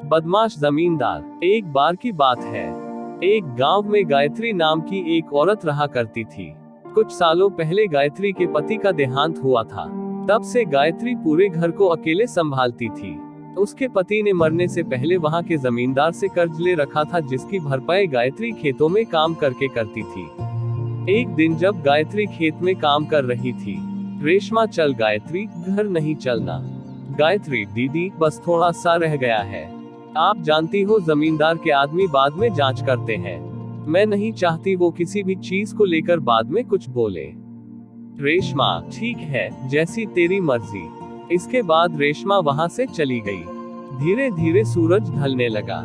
बदमाश जमींदार। एक बार की बात है, एक गांव में गायत्री नाम की एक औरत रहा करती थी। कुछ सालों पहले गायत्री के पति का देहांत हुआ था। तब से गायत्री पूरे घर को अकेले संभालती थी। उसके पति ने मरने से पहले वहां के जमींदार से कर्ज ले रखा था, जिसकी भरपाई गायत्री खेतों में काम करके करती थी। एक दिन जब गायत्री खेत में काम कर रही थी, रेशमा चल गायत्री, घर नहीं चलना। गायत्री दीदी, बस थोड़ा सा रह गया है। आप जानती हो जमींदार के आदमी बाद में जांच करते हैं। मैं नहीं चाहती वो किसी भी चीज को लेकर बाद में कुछ बोले। रेशमा, ठीक है, जैसी तेरी मर्जी। इसके बाद रेशमा वहां से चली गई। धीरे धीरे सूरज ढलने लगा।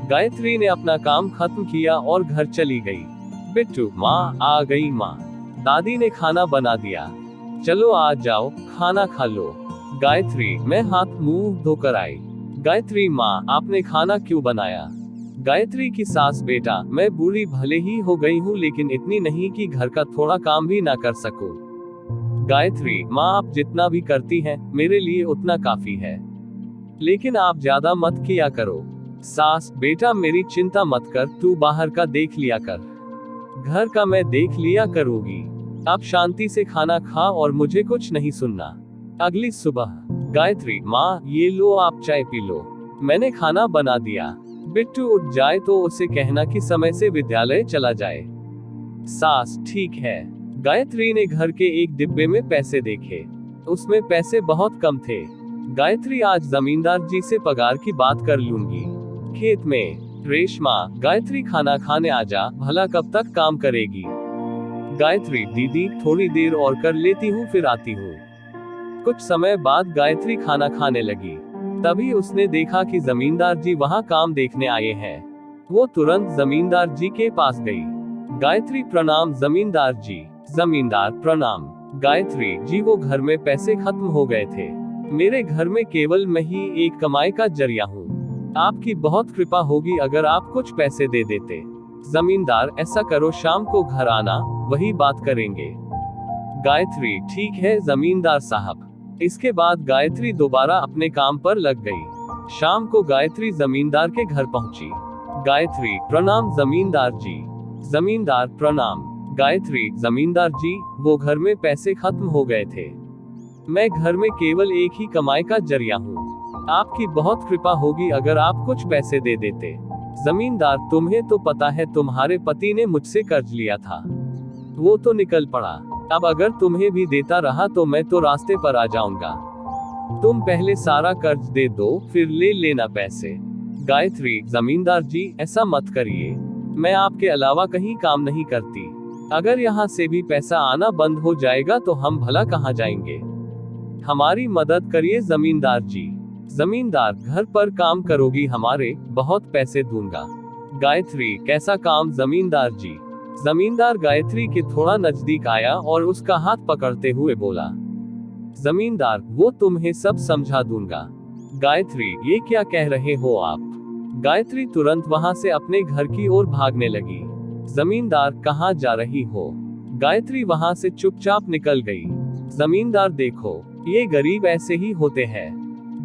गायत्री ने अपना काम खत्म किया और घर चली गई। बिट्टू, माँ आ गई। माँ, दादी ने खाना बना दिया, चलो आ जाओ, खाना खा लो। गायत्री, मैं हाथ मुंह धोकर आई। गायत्री, माँ आपने खाना क्यों बनाया? गायत्री की सास, बेटा मैं बूढ़ी भले ही हो गई हूँ, लेकिन इतनी नहीं कि घर का थोड़ा काम भी ना कर सकूं। गायत्री, माँ आप जितना भी करती हैं, मेरे लिए उतना काफी है, लेकिन आप ज्यादा मत किया करो। सास, बेटा मेरी चिंता मत कर, तू बाहर का देख लिया कर, घर का मैं देख लिया करूंगी। आप शांति से खाना खा और मुझे कुछ नहीं सुनना। अगली सुबह, गायत्री, माँ ये लो आप चाय पी लो, मैंने खाना बना दिया। बिट्टू उठ जाए तो उसे कहना कि समय से विद्यालय चला जाए। सास, ठीक है। गायत्री ने घर के एक डिब्बे में पैसे देखे, उसमें पैसे बहुत कम थे। गायत्री, आज जमींदार जी से पगार की बात कर लूंगी। खेत में, रेशमा, गायत्री खाना खाने आजा, भला कब तक काम करेगी? गायत्री, दीदी थोड़ी देर और कर लेती हूँ, फिर आती हूँ। कुछ समय बाद गायत्री खाना खाने लगी। तभी उसने देखा कि जमींदार जी वहां काम देखने आए हैं। वो तुरंत जमींदार जी के पास गई। गायत्री, प्रणाम जमींदार जी। जमींदार, प्रणाम। गायत्री जी, वो घर में पैसे खत्म हो गए थे। मेरे घर में केवल मैं ही एक कमाई का जरिया हूँ। आपकी बहुत कृपा होगी अगर आप कुछ पैसे दे देते। जमींदार, ऐसा करो शाम को घर आना, वही बात करेंगे। गायत्री, ठीक है जमींदार साहब। इसके बाद गायत्री दोबारा अपने काम पर लग गई। शाम को गायत्री जमींदार के घर पहुंची। गायत्री, प्रणाम जमींदार जी। जमींदार, प्रणाम। गायत्री, जमींदार जी वो घर में पैसे खत्म हो गए थे। मैं घर में केवल एक ही कमाई का जरिया हूँ। आपकी बहुत कृपा होगी अगर आप कुछ पैसे दे देते। जमींदार, तुम्हें तो पता है तुम्हारे पति ने मुझसे कर्ज लिया था, वो तो निकल पड़ा। अब अगर तुम्हें भी देता रहा तो मैं तो रास्ते पर आ जाऊंगा। तुम पहले सारा कर्ज दे दो, फिर ले लेना पैसे। गायत्री, जमींदार जी ऐसा मत करिए, मैं आपके अलावा कहीं काम नहीं करती। अगर यहाँ से भी पैसा आना बंद हो जाएगा तो हम भला कहाँ जाएंगे? हमारी मदद करिए जमींदार जी। जमींदार, घर पर काम करोगी हमारे, बहुत पैसे दूंगा। गायत्री, कैसा काम जमींदार जी? जमींदार गायत्री के थोड़ा नजदीक आया और उसका हाथ पकड़ते हुए बोला, जमींदार वो तुम्हें सब समझा दूंगा। गायत्री, ये क्या कह रहे हो आप? गायत्री तुरंत वहां से अपने घर की ओर भागने लगी। जमींदार, कहाँ जा रही हो? गायत्री वहां से चुपचाप निकल गई। जमींदार, देखो ये गरीब ऐसे ही होते हैं,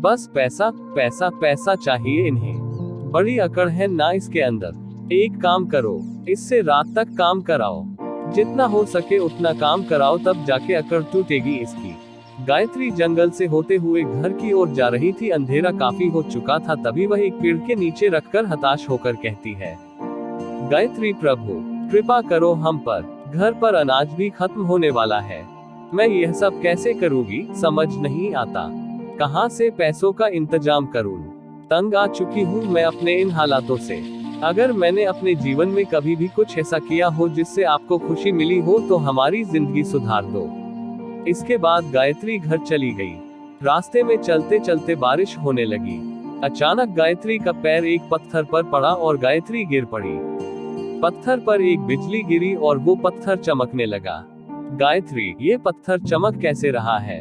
बस पैसा पैसा पैसा चाहिए इन्हें, बड़ी अकड़ है ना इसके अंदर। एक काम करो, इससे रात तक काम कराओ, जितना हो सके उतना काम कराओ, तब जाके अकड़ टूटेगी इसकी। गायत्री जंगल से होते हुए घर की ओर जा रही थी। अंधेरा काफी हो चुका था। तभी वह एक पेड़ के नीचे रखकर हताश होकर कहती है, गायत्री प्रभु कृपा करो हम पर, घर पर अनाज भी खत्म होने वाला है। मैं यह सब कैसे करूंगी, समझ नहीं आता। कहां से पैसों का इंतजाम करूं? तंग आ चुकी हूं मैं अपने इन हालातों से। अगर मैंने अपने जीवन में कभी भी कुछ ऐसा किया हो जिससे आपको खुशी मिली हो तो हमारी जिंदगी सुधार दो। इसके बाद गायत्री घर चली गई। रास्ते में चलते चलते बारिश होने लगी। अचानक गायत्री का पैर एक पत्थर पर पड़ा और गायत्री गिर पड़ी। पत्थर पर एक बिजली गिरी और वो पत्थर चमकने लगा। गायत्री, ये पत्थर चमक कैसे रहा है?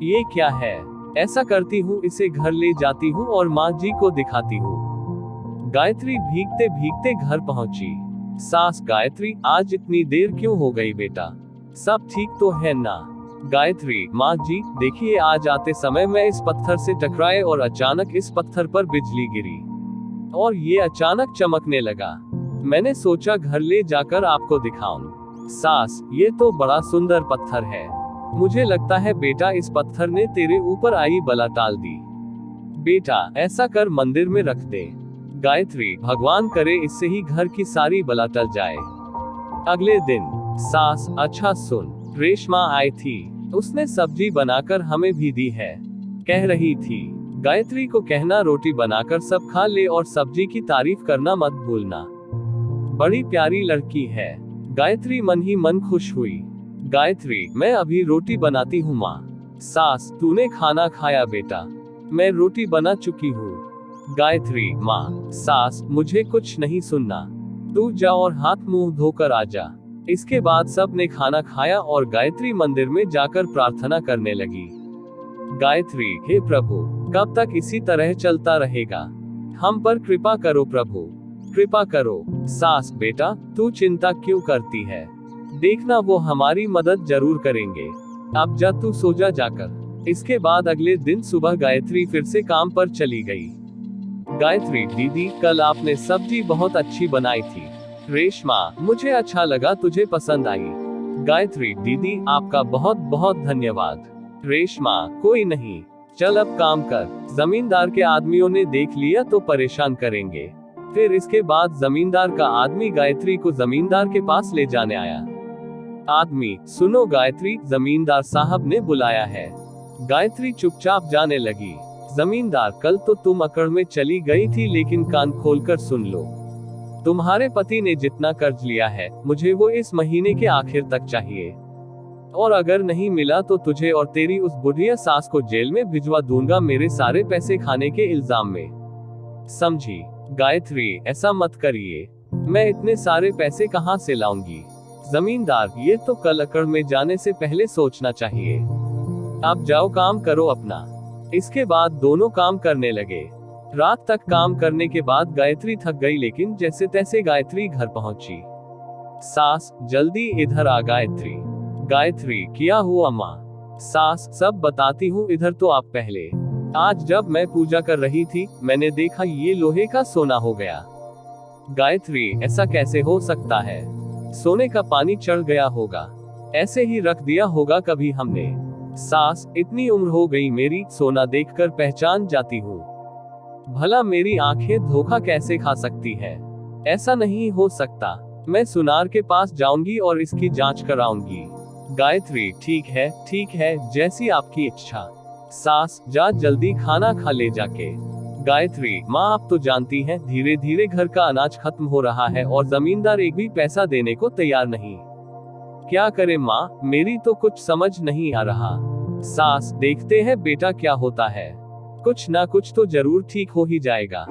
ये क्या है? ऐसा करती हूँ, इसे घर ले जाती हूँ और माँ जी को दिखाती हूँ। गायत्री भीगते भीगते घर पहुंची। सास, गायत्री आज इतनी देर क्यों हो गई बेटा, सब ठीक तो है ना? गायत्री, माँ जी देखिए, आज आते समय मैं इस पत्थर से टकराए और अचानक इस पत्थर पर बिजली गिरी। और ये अचानक चमकने लगा। मैंने सोचा घर ले जाकर आपको दिखाऊं। सास, ये तो बड़ा सुंदर पत्थर है। मुझे लगता है बेटा इस पत्थर ने तेरे ऊपर आई बला टाल दी। बेटा ऐसा कर मंदिर में रख दे। गायत्री, भगवान करे इससे ही घर की सारी बला टल जाए। अगले दिन। सास, अच्छा सुन, रेशमा आई थी, उसने सब्जी बनाकर हमें भी दी है। कह रही थी गायत्री को कहना रोटी बनाकर सब खा ले और सब्जी की तारीफ करना मत भूलना। बड़ी प्यारी लड़की है। गायत्री मन ही मन खुश हुई। गायत्री, मैं अभी रोटी बनाती हूँ माँ। सास, तूने खाना खाया बेटा? मैं रोटी बना चुकी हूँ। गायत्री, माँ। सास, मुझे कुछ नहीं सुनना, तू जा और हाथ मुंह धोकर आ जा। इसके बाद सब ने खाना खाया और गायत्री मंदिर में जाकर प्रार्थना करने लगी। गायत्री, हे प्रभु, कब तक इसी तरह चलता रहेगा? हम पर कृपा करो प्रभु, कृपा करो। सास, बेटा तू चिंता क्यों करती है? देखना वो हमारी मदद जरूर करेंगे। अब जा तू सो जा जाकर। इसके बाद अगले दिन सुबह गायत्री फिर से काम पर चली गई। गायत्री, दीदी कल आपने सब्जी बहुत अच्छी बनाई थी। रेशमा, मुझे अच्छा लगा, तुझे पसंद आई। गायत्री, दीदी आपका बहुत बहुत धन्यवाद। रेशमा, कोई नहीं, चल अब काम कर। जमींदार के आदमियों ने देख लिया तो परेशान करेंगे। फिर इसके बाद जमींदार का आदमी गायत्री को जमींदार के पास ले जाने आया। आदमी, सुनो गायत्री, जमींदार साहब ने बुलाया है। गायत्री चुपचाप जाने लगी। जमींदार, कल तो तुम अकड़ में चली गई थी, लेकिन कान खोलकर सुन लो। तुम्हारे पति ने जितना कर्ज लिया है, मुझे वो इस महीने के आखिर तक चाहिए, और अगर नहीं मिला तो तुझे और तेरी उस बुढ़िया सास को जेल में भिजवा दूंगा, मेरे सारे पैसे खाने के इल्जाम में। समझी? गायत्री, ऐसा मत करिए, मैं इतने सारे पैसे कहाँ से लाऊंगी? जमींदार, ये तो कल अकड़ में जाने से पहले सोचना चाहिए। अब जाओ काम करो अपना। इसके बाद दोनों काम करने लगे। रात तक काम करने के बाद गायत्री थक गई, लेकिन जैसे तैसे गायत्री घर पहुंची। सास, जल्दी इधर आ गायत्री। गायत्री, क्या हुआ माँ? सास, सब बताती हूँ, इधर तो आप पहले। आज जब मैं पूजा कर रही थी, मैंने देखा ये लोहे का सोना हो गया। गायत्री, ऐसा कैसे हो सकता है? सोने का पानी चढ़ गया होगा, ऐसे ही रख दिया होगा कभी हमने। सास, इतनी उम्र हो गई मेरी, सोना देखकर पहचान जाती हूँ। भला मेरी आंखें धोखा कैसे खा सकती है? ऐसा नहीं हो सकता। मैं सुनार के पास जाऊंगी और इसकी जांच कराऊंगी। गायत्री, ठीक है, जैसी आपकी इच्छा। सास, जा जल्दी खाना खा ले जाके। गायत्री, माँ आप तो जानती हैं, धीरे धीरे घर का अनाज खत्म हो रहा है और जमींदार एक भी पैसा देने को तैयार नहीं। क्या करे माँ, मेरी तो कुछ समझ नहीं आ रहा। सास, देखते हैं बेटा क्या होता है, कुछ ना कुछ तो जरूर ठीक हो ही जाएगा,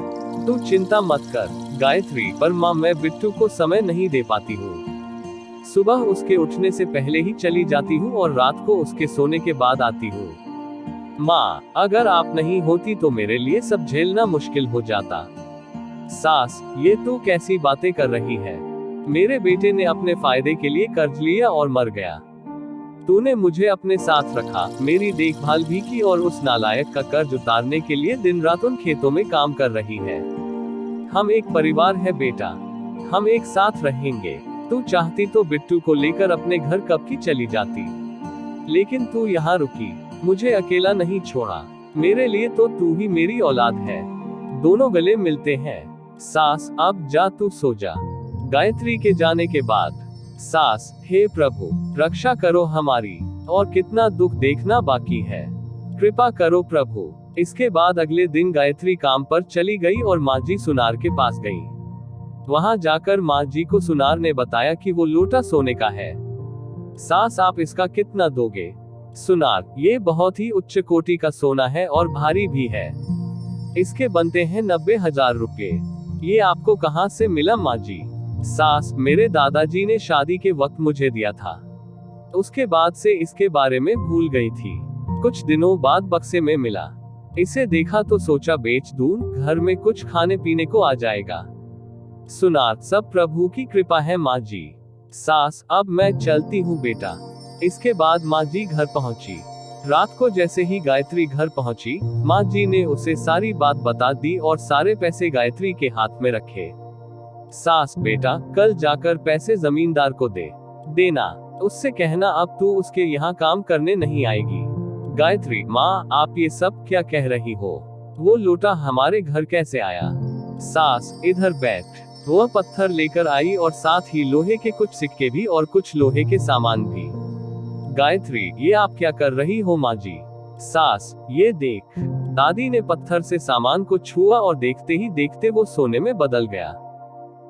तू चिंता मत कर। गायत्री, पर माँ मैं बिट्टू को समय नहीं दे पाती हूँ। सुबह उसके उठने से पहले ही चली जाती हूँ और रात को उसके सोने के बाद आती हूँ। माँ, अगर आप नहीं होती तो मेरे लिए सब झेलना मुश्किल हो जाता। सास, ये तू कैसी बातें कर रही है? मेरे बेटे ने अपने फायदे के लिए कर्ज लिया और मर गया। तूने मुझे अपने साथ रखा, मेरी देखभाल भी की और उस नालायक का कर्ज उतारने के लिए दिन रात उन खेतों में काम कर रही है। हम एक परिवार है बेटा, हम एक साथ रहेंगे। तू चाहती तो बिट्टू को लेकर अपने घर कब की चली जाती, लेकिन तू यहाँ रुकी, मुझे अकेला नहीं छोड़ा। मेरे लिए तो तू ही मेरी औलाद है, दोनों गले मिलते हैं। सास, अब जा तू सो जा। गायत्री के जाने के बाद सास, हे प्रभु रक्षा करो हमारी, और कितना दुख देखना बाकी है, कृपा करो प्रभु। इसके बाद अगले दिन गायत्री काम पर चली गई और माँ जी सुनार के पास गई। वहां जाकर माँ जी को सुनार ने बताया कि वो लोटा सोने का है। सास, आप इसका कितना दोगे? सुनार, ये बहुत ही उच्च कोटि का सोना है और भारी भी है, इसके बनते हैं 90,000 रुपये। ये आपको कहाँ से मिला माँ जी? सास, मेरे दादाजी ने शादी के वक्त मुझे दिया था, उसके बाद से इसके बारे में भूल गई थी। कुछ दिनों बाद बक्से में मिला, इसे देखा तो सोचा बेच दूं, घर में कुछ खाने पीने को आ जाएगा। सुनार, सब प्रभु की कृपा है माँ जी। सास, अब मैं चलती हूँ बेटा। इसके बाद माँ जी घर पहुँची। रात को जैसे ही गायत्री घर पहुंची, माँ जी ने उसे सारी बात बता दी और सारे पैसे गायत्री के हाथ में रखे। सास, बेटा कल जाकर पैसे जमींदार को दे देना, उससे कहना अब तू उसके यहाँ काम करने नहीं आएगी। गायत्री, माँ आप ये सब क्या कह रही हो? वो लोटा हमारे घर कैसे आया? सास, इधर बैठ। वह पत्थर लेकर आई और साथ ही लोहे के कुछ सिक्के भी और कुछ लोहे के सामान भी। गायत्री, ये आप क्या कर रही हो माँ जी? सास, ये देख। दादी ने पत्थर से सामान को छुआ और देखते ही देखते वो सोने में बदल गया।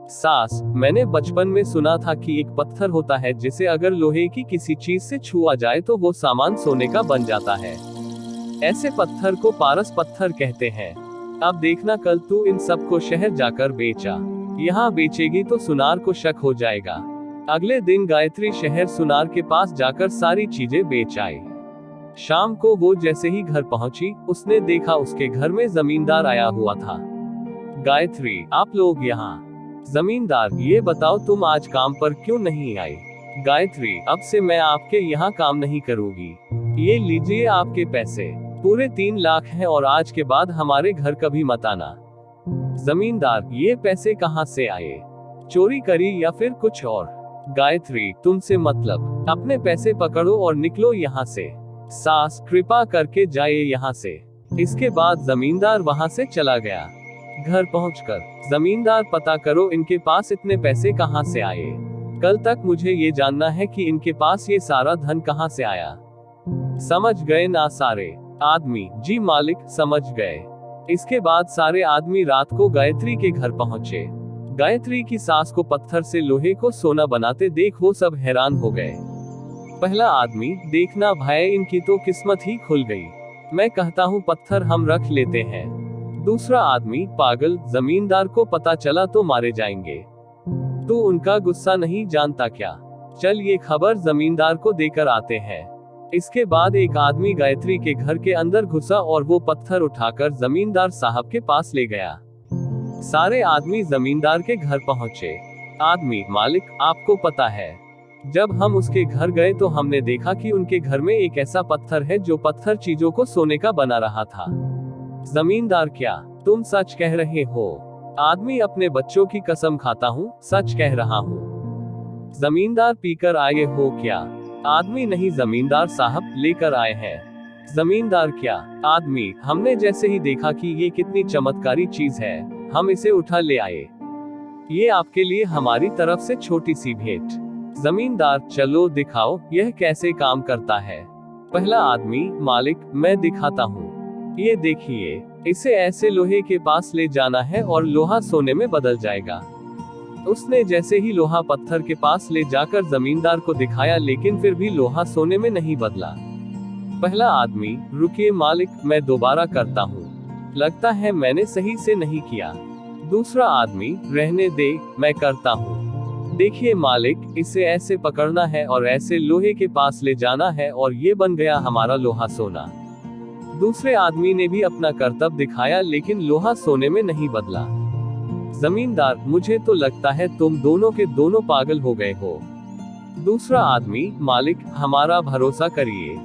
सास, मैंने बचपन में सुना था कि एक पत्थर होता है जिसे अगर लोहे की किसी चीज से छुआ जाए तो वो सामान सोने का बन जाता है। ऐसे पत्थर को पारस पत्थर कहते हैं। अब देखना कल तू इन सबको शहर जाकर बेचा। यहाँ बेचेगी तो सुनार को शक हो जाएगा। अगले दिन गायत्री शहर सुनार के पास जाकर सारी चीजें बेच आई। शाम को वो जैसे ही घर पहुंची, उसने देखा उसके घर में जमींदार आया हुआ था। गायत्री, आप लोग यहाँ। जमींदार, ये बताओ तुम आज काम पर क्यों नहीं आई? गायत्री, अब से मैं आपके यहाँ काम नहीं करूँगी। ये लीजिए आपके पैसे, पूरे 3 लाख हैं और आज के बाद हमारे घर कभी मत आना। जमींदार, ये पैसे कहाँ से आए? चोरी करी या फिर कुछ और? गायत्री, तुमसे मतलब, अपने पैसे पकड़ो और निकलो यहाँ से। सास, कृपा करके जाइए यहाँ से। इसके बाद जमींदार वहाँ से चला गया। घर पहुंचकर, जमींदार, पता करो इनके पास इतने पैसे कहाँ से आए। कल तक मुझे ये जानना है कि इनके पास ये सारा धन कहाँ से आया। समझ गए ना सारे आदमी? जी मालिक, समझ गए। इसके बाद सारे आदमी रात को गायत्री के घर पहुंचे। गायत्री की सास को पत्थर से लोहे को सोना बनाते देख वो सब हैरान हो गए। पहला आदमी, देखना भाई, इनकी तो किस्मत ही खुल गई। मैं कहता हूँ पत्थर हम रख लेते हैं। दूसरा आदमी, पागल, जमींदार को पता चला तो मारे जाएंगे। तू उनका गुस्सा नहीं जानता क्या? चल ये खबर जमींदार को देकर आते हैं। इसके बाद एक आदमी गायत्री के घर के अंदर घुसा और वो पत्थर उठाकर जमींदार साहब के पास ले गया। सारे आदमी जमींदार के घर पहुंचे। आदमी, मालिक आपको पता है, जब हम उसके घर गए तो हमने देखा कि उनके घर में एक ऐसा पत्थर है जो पत्थर चीजों को सोने का बना रहा था। जमींदार, क्या तुम सच कह रहे हो? आदमी, अपने बच्चों की कसम खाता हूँ, सच कह रहा हूँ। जमींदार, पीकर आए हो क्या? आदमी, नहीं जमींदार साहब, लेकर आए हैं। जमींदार, क्या? आदमी, हमने जैसे ही देखा कि ये कितनी चमत्कारी चीज है, हम इसे उठा ले आए। ये आपके लिए हमारी तरफ से छोटी सी भेंट। जमींदार, चलो दिखाओ यह कैसे काम करता है। पहला आदमी, मालिक मैं दिखाता हूँ। ये देखिए, इसे ऐसे लोहे के पास ले जाना है और लोहा सोने में बदल जाएगा। उसने जैसे ही लोहा पत्थर के पास ले जाकर जमींदार को दिखाया, लेकिन फिर भी लोहा सोने में नहीं बदला। पहला आदमी, रुकिए मालिक, मैं दोबारा करता हूँ, लगता है मैंने सही से नहीं किया। दूसरा आदमी, रहने दे, मैं करता हूँ। देखिए मालिक, इसे ऐसे पकड़ना है और ऐसे लोहे के पास ले जाना है और ये बन गया हमारा लोहा सोना। दूसरे आदमी ने भी अपना करतब दिखाया, लेकिन लोहा सोने में नहीं बदला। जमींदार, मुझे तो लगता है तुम दोनों के दोनों पागल हो गए हो। दूसरा आदमी, मालिक हमारा भरोसा करिए,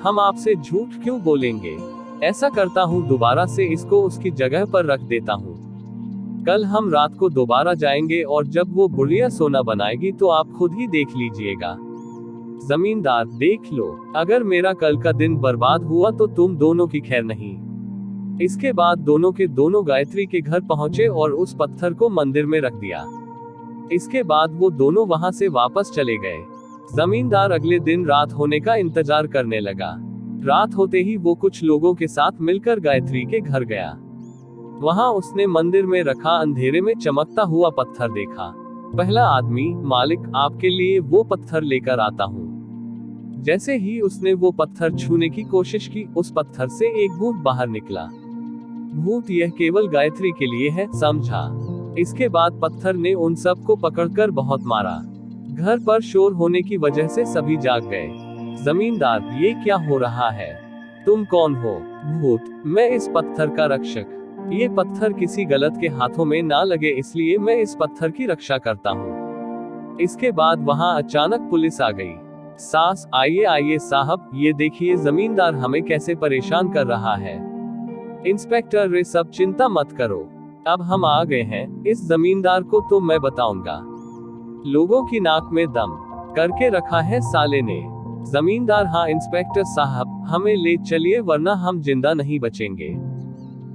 हम आपसे झूठ क्यों बोलेंगे। ऐसा करता हूँ, दोबारा से इसको उसकी जगह पर रख देता हूँ। कल हम रात को दोबारा जाएंगे और जब वो बुढ़िया सोना बनाएगी तो आप खुद ही देख लीजिएगा। जमींदार, देख लो, अगर मेरा कल का दिन बर्बाद हुआ तो तुम दोनों की खैर नहीं। इसके बाद दोनों के दोनों गायत्री के घर पहुंचे और उस पत्थर को मंदिर में रख दिया। इसके बाद वो दोनों वहां से वापस चले गए। जमींदार अगले दिन रात होने का इंतजार करने लगा। रात होते ही वो कुछ लोगों के साथ मिलकर गायत्री के घर गया। वहां उसने मंदिर में रखा अंधेरे में चमकता हुआ पत्थर देखा। पहला आदमी, मालिक आपके लिए वो पत्थर लेकर आता हूँ। जैसे ही उसने वो पत्थर छूने की कोशिश की, उस पत्थर से एक भूत बाहर निकला। भूत, यह केवल गायत्री के लिए है, समझा। इसके बाद पत्थर ने उन सब को पकड़कर बहुत मारा। घर पर शोर होने की वजह से सभी जाग गए। जमींदार, ये क्या हो रहा है? तुम कौन हो? भूत, मैं इस पत्थर का रक्षक। ये पत्थर किसी गलत के हाथों में ना लगे, इसलिए मैं इस पत्थर की रक्षा करता हूँ। इसके बाद वहां अचानक पुलिस आ गई। सास, आइए आइए साहब, ये देखिए जमींदार हमें कैसे परेशान कर रहा है। इंस्पेक्टर, रे सब चिंता मत करो, अब हम आ गए हैं, इस जमींदार को तो मैं बताऊंगा। लोगों की नाक में दम करके रखा है साले ने। जमींदार, हाँ इंस्पेक्टर साहब, हमें ले चलिए वरना हम जिंदा नहीं बचेंगे।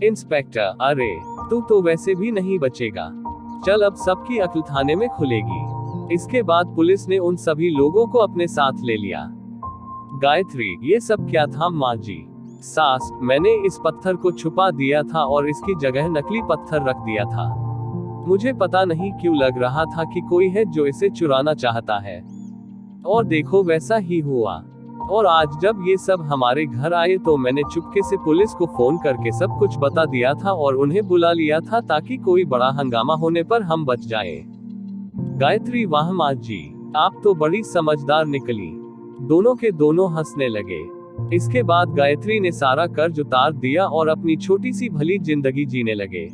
इंस्पेक्टर, अरे तू तो वैसे भी नहीं बचेगा, चल अब सबकी अक्ल थाने में खुलेगी। इसके बाद पुलिस ने उन सभी लोगों को अपने साथ ले लिया। गायत्री, ये सब क्या था माँ जी? सास, मैंने इस पत्थर को छुपा दिया था और इसकी जगह नकली पत्थर रख दिया था। मुझे पता नहीं क्यों लग रहा था कि कोई है जो इसे चुराना चाहता है, और देखो वैसा ही हुआ। और आज जब ये सब हमारे घर आए तो मैंने चुपके से पुलिस को फोन करके सब कुछ बता दिया था और उन्हें बुला लिया था ताकि कोई बड़ा हंगामा होने पर हम बच जाएं। गायत्री, वाह माँ जी, आप तो बड़ी समझदार निकली। दोनों के दोनों हंसने लगे। इसके बाद गायत्री ने सारा कर्ज उतार दिया और अपनी छोटी सी भली जिंदगी जीने लगे।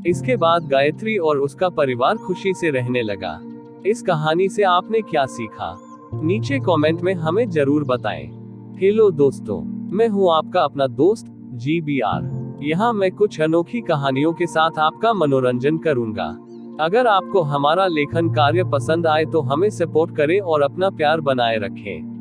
इसके बाद गायत्री और उसका परिवार खुशी से रहने लगा। इस कहानी से आपने क्या सीखा, नीचे कमेंट में हमें जरूर बताएं। हेलो दोस्तों, मैं हूं आपका अपना दोस्त GBR। यहाँ मैं कुछ अनोखी कहानियों के साथ आपका मनोरंजन करूंगा। अगर आपको हमारा लेखन कार्य पसंद आए तो हमें सपोर्ट करें और अपना प्यार बनाए रखें।